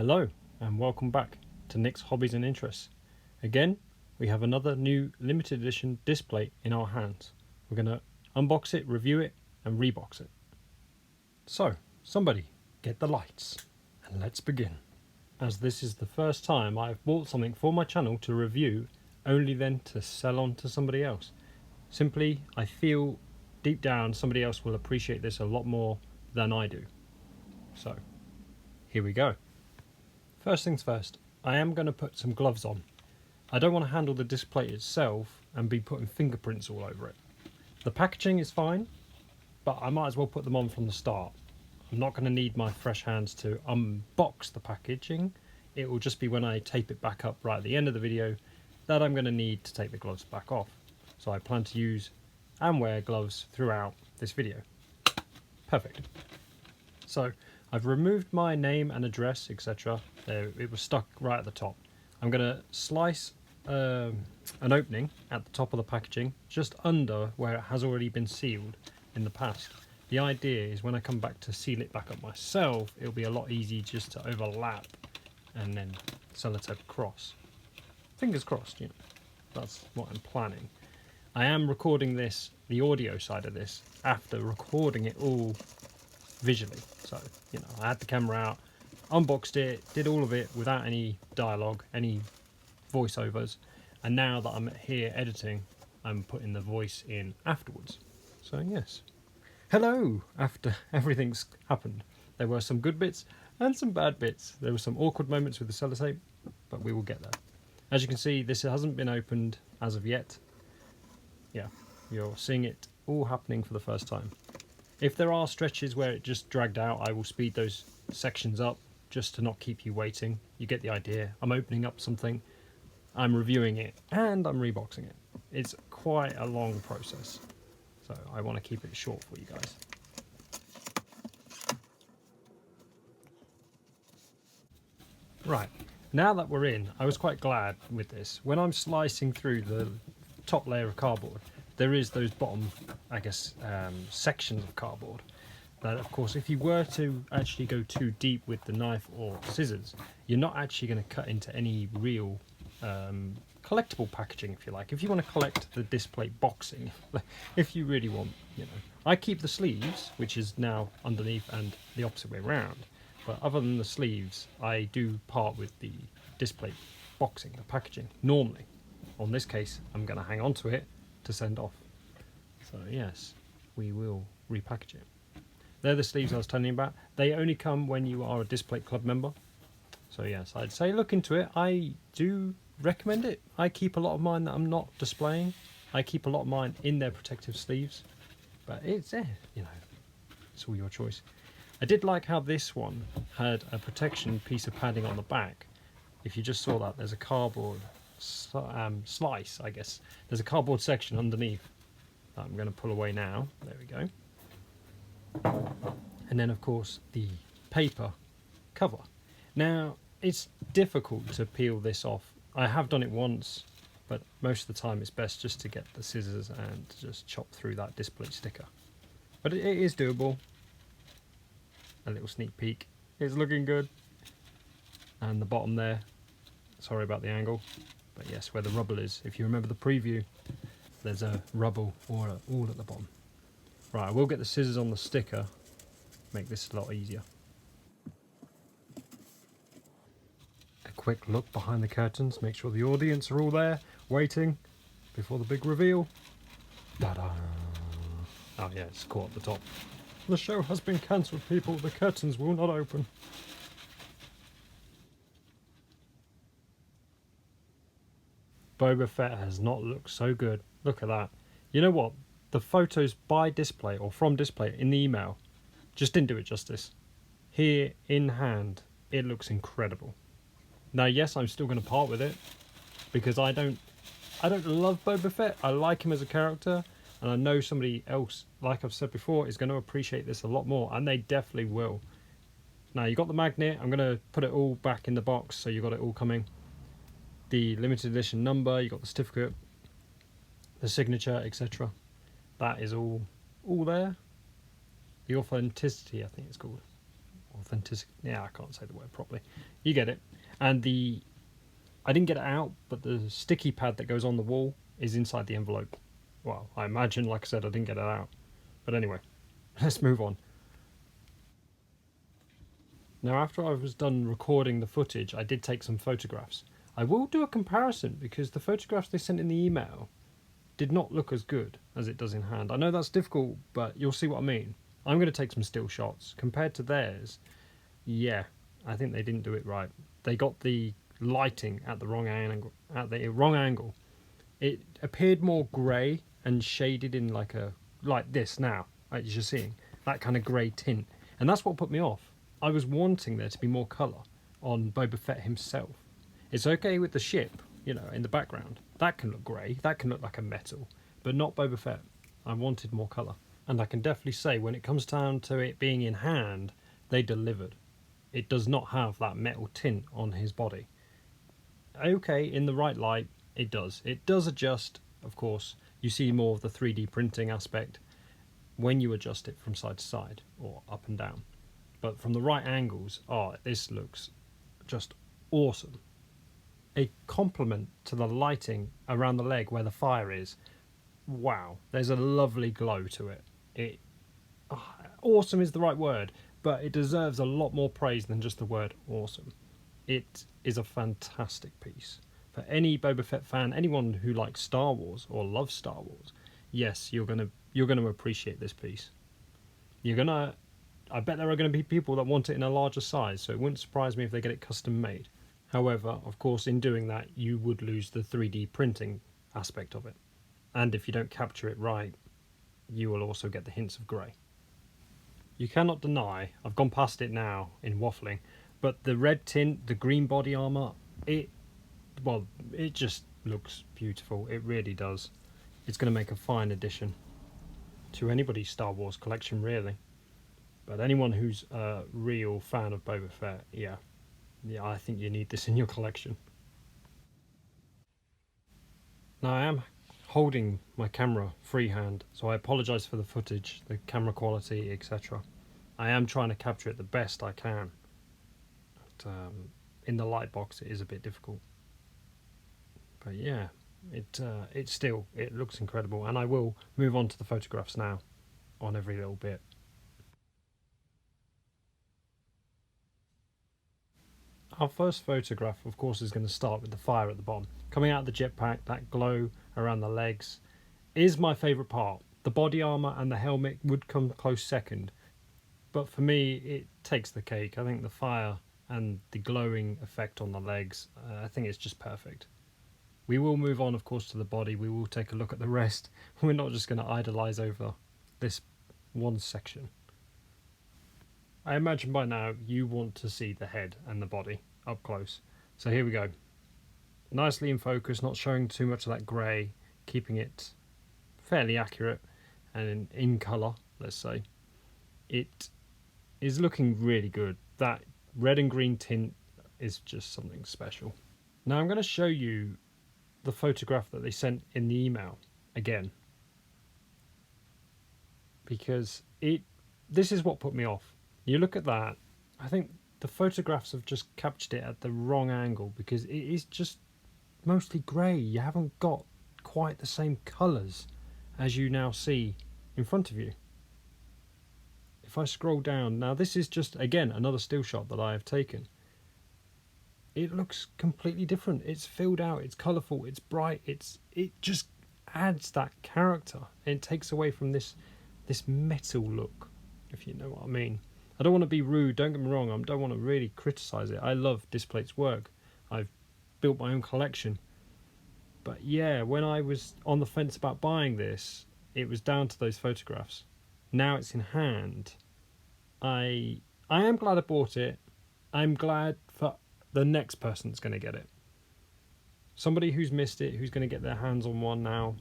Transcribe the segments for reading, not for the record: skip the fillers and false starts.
Hello and welcome back to Nick's Hobbies and Interests. Again, we have another new limited edition Displate in our hands. We're going to unbox it, review it and rebox it. So, somebody get the lights and let's begin. As this is the first time I've bought something for my channel to review, only then to sell on to somebody else. Simply, I feel deep down somebody else will appreciate this a lot more than I do. So, here we go. First things first, I am going to put some gloves on. I don't want to handle the Displate itself and be putting fingerprints all over it. The packaging is fine, but I might as well put them on from the start. I'm not going to need my fresh hands to unbox the packaging. It will just be when I tape it back up right at the end of the video that I'm going to need to take the gloves back off. So I plan to use and wear gloves throughout this video. Perfect. So I've removed my name and address, etc. It was stuck right at the top. I'm going to slice an opening at the top of the packaging, just under where it has already been sealed in the past. The idea is when I come back to seal it back up myself, it'll be a lot easier just to overlap and then sellotape across. Fingers crossed, you know. That's what I'm planning. I am recording this, the audio side of this, after recording it all visually. So, you know, I had the camera out, unboxed it, did all of it without any dialogue, any voiceovers, and now that I'm here editing, I'm putting the voice in afterwards. So yes, hello after everything's happened. There were some good bits and some bad bits. There were some awkward moments with the sellotape, but we will get there. As you can see, this hasn't been opened as of yet. Yeah, you're seeing it all happening for the first time. If there are stretches where it just dragged out, I will speed those sections up just to not keep you waiting. You get the idea. I'm opening up something, I'm reviewing it, and I'm reboxing it. It's quite a long process, so I want to keep it short for you guys. Right, now that we're in, I was quite glad with this. When I'm slicing through the top layer of cardboard, there is those bottom, I guess, sections of cardboard that, of course, if you were to actually go too deep with the knife or scissors, you're not actually going to cut into any real collectible packaging, if you like. If you want to collect the Displate boxing, if you really want, you know. I keep the sleeves, which is now underneath and the opposite way around, but other than the sleeves, I do part with the Displate boxing, the packaging, normally. On this case, I'm going to hang on to it to send off. So yes, we will repackage it. They're the sleeves I was telling you about. They only come when you are a Displate Club member. So yes, I'd say look into it. I do recommend it. I keep a lot of mine that I'm not displaying. I keep a lot of mine in their protective sleeves. But it's, you know, it's all your choice. I did like how this one had a protection piece of padding on the back. If you just saw that, there's a cardboard slice, I guess. There's a cardboard section underneath that I'm going to pull away now. There we go. And then, of course, the paper cover. Now, it's difficult to peel this off. I have done it once, but most of the time it's best just to get the scissors and just chop through that Displate sticker. But it is doable. A little sneak peek. It's looking good. And the bottom there, sorry about the angle, but yes, where the rubble is. If you remember the preview, there's a rubble all at the bottom. Right, I will get the scissors on the sticker, make this a lot easier. A quick look behind the curtains, make sure the audience are all there, waiting, before the big reveal. Ta-da! Oh yeah, it's caught at the top. The show has been cancelled, people, the curtains will not open. Boba Fett has not looked so good. Look at that. You know what? The photos by Displate or from Displate in the email just didn't do it justice. Here in hand, it looks incredible. Now, yes, I'm still going to part with it because I don't love Boba Fett. I like him as a character, and I know somebody else, like I've said before, is going to appreciate this a lot more, and they definitely will. Now, you got the magnet. I'm going to put it all back in the box, so you got it all coming. The limited edition number, you got the certificate, the signature, etc. That is all there. The authenticity, I think it's called. authenticity. Yeah, I can't say the word properly. You get it. And I didn't get it out, but the sticky pad that goes on the wall is inside the envelope. Well, I imagine, like I said, I didn't get it out. But anyway, let's move on. Now, after I was done recording the footage, I did take some photographs. I will do a comparison because the photographs they sent in the email did not look as good as it does in hand. I know that's difficult, but you'll see what I mean. I'm going to take some still shots. Compared to theirs, yeah, I think they didn't do it right. They got the lighting at the wrong angle. It appeared more grey and shaded in like this now, as you're seeing, that kind of grey tint. And that's what put me off. I was wanting there to be more colour on Boba Fett himself. It's okay with the ship, in the background. That can look grey, that can look like a metal, but not Boba Fett. I wanted more colour. And I can definitely say when it comes down to it being in hand, they delivered. It does not have that metal tint on his body. Okay, in the right light, it does. It does adjust, of course. You see more of the 3D printing aspect when you adjust it from side to side or up and down. But from the right angles, this looks just awesome. A compliment to the lighting around the leg where the fire is. Wow, there's a lovely glow to it. Awesome is the right word, but it deserves a lot more praise than just the word awesome. It is a fantastic piece. For any Boba Fett fan, anyone who likes Star Wars or loves Star Wars, yes, you're gonna appreciate this piece. I bet there are going to be people that want it in a larger size, so it wouldn't surprise me if they get it custom made. However, of course, in doing that, you would lose the 3D printing aspect of it. And if you don't capture it right, you will also get the hints of grey. You cannot deny, I've gone past it now in waffling, but the red tint, the green body armour, it just looks beautiful. It really does. It's going to make a fine addition to anybody's Star Wars collection, really. But anyone who's a real fan of Boba Fett, yeah, I think you need this in your collection. Now I am holding my camera freehand, so I apologise for the footage, the camera quality, etc. I am trying to capture it the best I can. But in the light box it is a bit difficult. But yeah, it looks incredible, and I will move on to the photographs now on every little bit. Our first photograph, of course, is going to start with the fire at the bottom. Coming out of the jetpack, that glow around the legs is my favourite part. The body armour and the helmet would come close second. But for me, it takes the cake. I think the fire and the glowing effect on the legs, I think it's just perfect. We will move on, of course, to the body. We will take a look at the rest. We're not just going to idolise over this one section. I imagine by now you want to see the head and the body up close. So here we go. Nicely in focus, not showing too much of that grey, keeping it fairly accurate and in colour, let's say. It is looking really good. That red and green tint is just something special. Now I'm going to show you the photograph that they sent in the email again. Because this is what put me off. You look at that, I think the photographs have just captured it at the wrong angle because it is just mostly grey. You haven't got quite the same colours as you now see in front of you. If I scroll down, now this is just, again, another still shot that I have taken. It looks completely different. It's filled out, it's colourful, it's bright, it just adds that character. It takes away from this metal look, if you know what I mean. I don't want to be rude, don't get me wrong, I don't want to really criticise it. I love Displate's work. I've built my own collection. But yeah, when I was on the fence about buying this, it was down to those photographs. Now it's in hand. I am glad I bought it. I'm glad for the next person that's going to get it. Somebody who's missed it, who's going to get their hands on one now,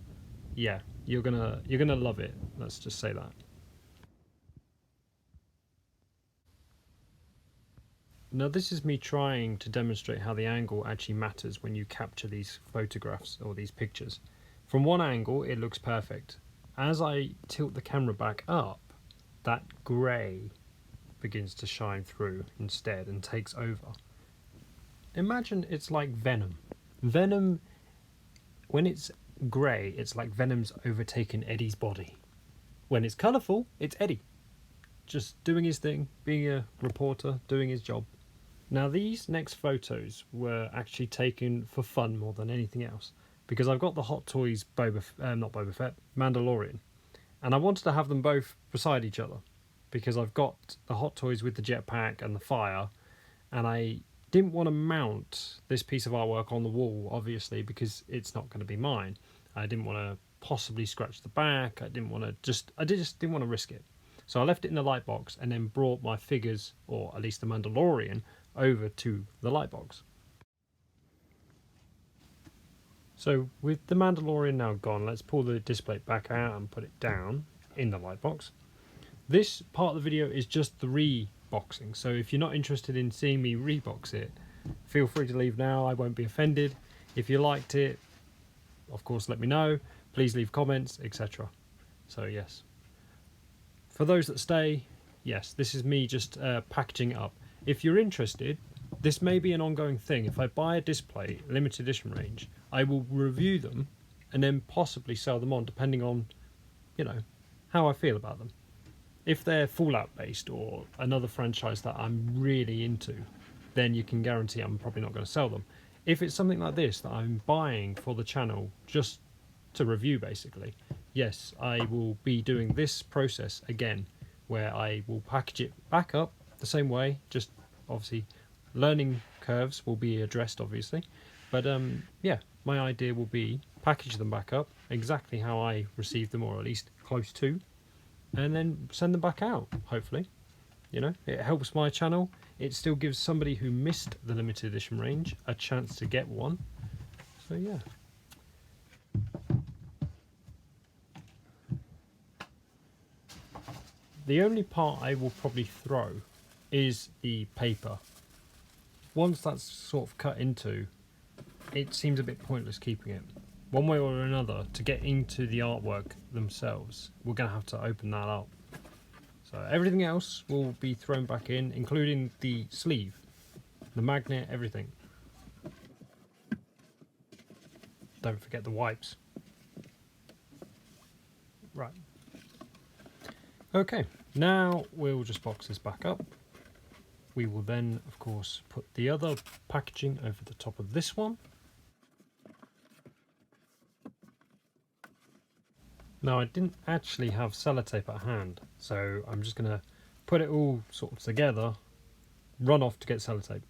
yeah, you're gonna love it. Let's just say that. Now this is me trying to demonstrate how the angle actually matters when you capture these photographs or these pictures. From one angle it looks perfect. As I tilt the camera back up, that grey begins to shine through instead and takes over. Imagine it's like Venom. Venom, when it's grey, it's like Venom's overtaken Eddie's body. When it's colourful, it's Eddie, just doing his thing, being a reporter, doing his job. Now these next photos were actually taken for fun more than anything else, because I've got the Hot Toys not Boba Fett, Mandalorian, and I wanted to have them both beside each other, because I've got the Hot Toys with the jetpack and the fire, and I didn't want to mount this piece of artwork on the wall, obviously, because it's not going to be mine. I didn't want to possibly scratch the back. I just didn't want to risk it. So I left it in the light box and then brought my figures, or at least the Mandalorian, over to the light box. So with the Mandalorian now gone, let's pull the display back out and put it down in the light box. This part of the video is just the reboxing, so if you're not interested in seeing me rebox it, feel free to leave now. I won't be offended. If you liked it, of course let me know. Please leave comments, etc. So yes, for those that stay, yes, this is me just packaging it up. If you're interested, this may be an ongoing thing. If I buy a Displate limited edition range, I will review them and then possibly sell them on, depending on, you know, how I feel about them. If they're Fallout based or another franchise that I'm really into, then you can guarantee I'm probably not going to sell them. If it's something like this that I'm buying for the channel just to review basically, yes, I will be doing this process again, where I will package it back up the same way, just obviously learning curves will be addressed obviously, but yeah, my idea will be package them back up exactly how I received them, or at least close to, and then send them back out, hopefully. You know, it helps my channel. It still gives somebody who missed the limited edition range a chance to get one. So yeah. The only part I will probably throw is the paper. Once that's sort of cut into, it seems a bit pointless keeping it. One way or another, to get into the artwork themselves, we're going to have to open that up. So everything else will be thrown back in, including the sleeve, the magnet, everything. Don't forget the wipes. Right. Okay, now we'll just box this back up. We will then, of course, put the other packaging over the top of this one. Now I didn't actually have sellotape at hand, so I'm just going to put it all sort of together, run off to get sellotape.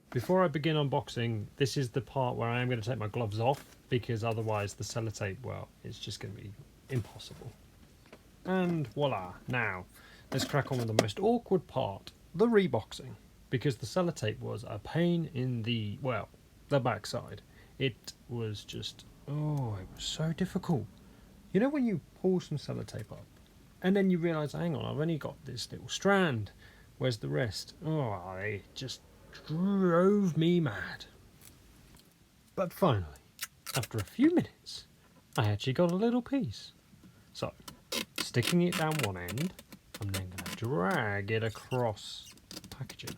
Before I begin unboxing, this is the part where I am going to take my gloves off, because otherwise the sellotape, well, it's just going to be impossible. And voila, now let's crack on with the most awkward part, the reboxing, because the sellotape was a pain in the, well, the backside. It was just, oh, it was so difficult. You know when you pull some sellotape up and then you realise, hang on, I've only got this little strand, where's the rest? Oh, it just drove me mad. But finally, after a few minutes, I actually got a little piece. So, sticking it down one end, I'm then going to drag it across the packaging.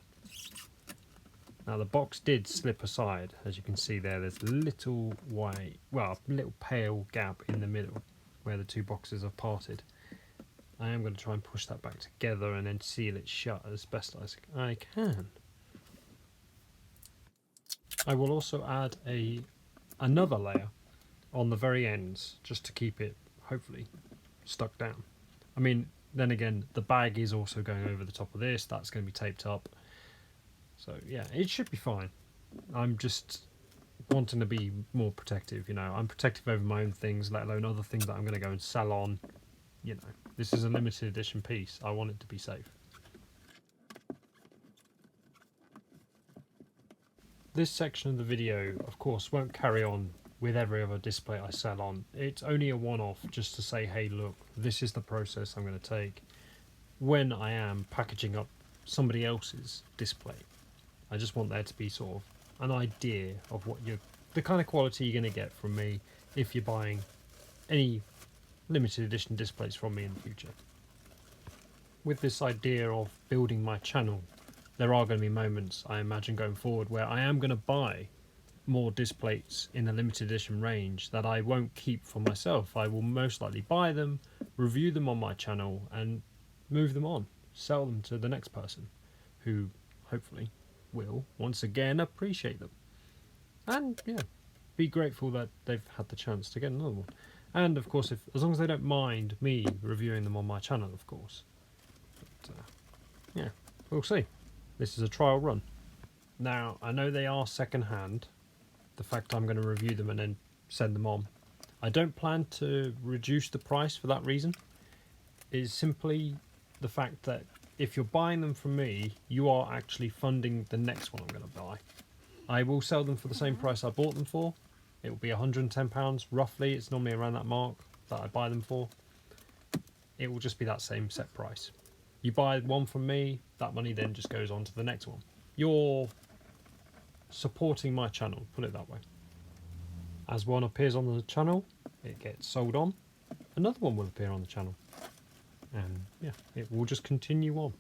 Now the box did slip aside, as you can see there, there's a little white, well, a little pale gap in the middle where the two boxes have parted. I am going to try and push that back together and then seal it shut as best as I can. I will also add another layer on the very ends, just to keep it hopefully stuck down. I mean, then again, the bag is also going over the top of this, that's going to be taped up. So yeah, it should be fine. I'm just wanting to be more protective, you know. I'm protective over my own things, let alone other things that I'm going to go and sell on. You know, this is a limited edition piece. I want it to be safe. This section of the video, of course, won't carry on with every other display I sell on. It's only a one-off, just to say, hey, look, this is the process I'm going to take when I am packaging up somebody else's display. I just want there to be sort of an idea of what the kind of quality you're going to get from me if you're buying any limited edition displays from me in the future. with this idea of building my channel, there are going to be moments, I imagine, going forward where I am going to buy more Displates in a limited edition range that I won't keep for myself. I will most likely buy them, review them on my channel, and move them on, sell them to the next person who hopefully will once again appreciate them. And yeah, be grateful that they've had the chance to get another one. And of course, as long as they don't mind me reviewing them on my channel, of course. But, yeah, we'll see. This is a trial run. Now, I know they are second hand, the fact I'm going to review them and then send them on. I don't plan to reduce the price for that reason. It is simply the fact that if you're buying them from me, you are actually funding the next one I'm going to buy. I will sell them for the same price I bought them for. It will be £110 roughly. It's normally around that mark that I buy them for. It will just be that same set price. You buy one from me, that money then just goes on to the next one. You're supporting my channel, put it that way. As one appears on the channel, it gets sold on. Another one will appear on the channel. And yeah, it will just continue on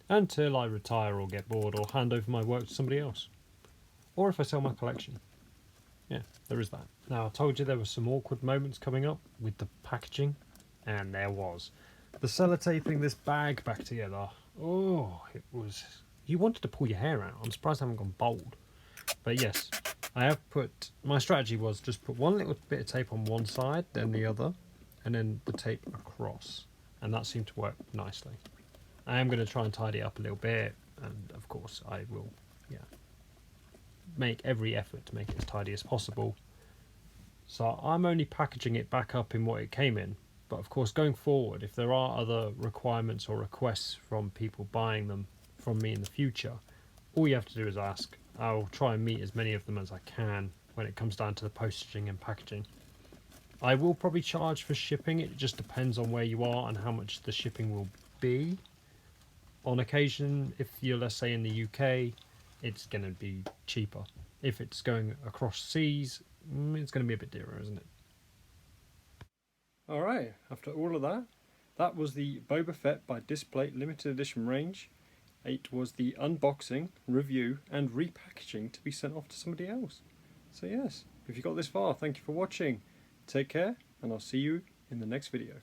until I retire or get bored or hand over my work to somebody else. Or if I sell my collection. Yeah, there is that. Now, I told you there were some awkward moments coming up with the packaging, and there was. The sellotaping this bag back together, oh, it was... You wanted to pull your hair out. I'm surprised I haven't gone bald. But yes, I have put... My strategy was just put one little bit of tape on one side, then the other, and then the tape across. And that seemed to work nicely. I am going to try and tidy it up a little bit, and of course I will, yeah, make every effort to make it as tidy as possible. So I'm only packaging it back up in what it came in, but of course going forward, if there are other requirements or requests from people buying them from me in the future, all you have to do is ask. I'll try and meet as many of them as I can when it comes down to the postage and packaging. I will probably charge for shipping. It just depends on where you are and how much the shipping will be. On occasion, if you're, let's say, in the UK, it's going to be cheaper. If it's going across seas, it's going to be a bit dearer, isn't it? Alright, after all of that, that was the Boba Fett by Displate limited edition range. It was the unboxing, review and repackaging to be sent off to somebody else. So yes, if you got this far, thank you for watching. Take care, and I'll see you in the next video.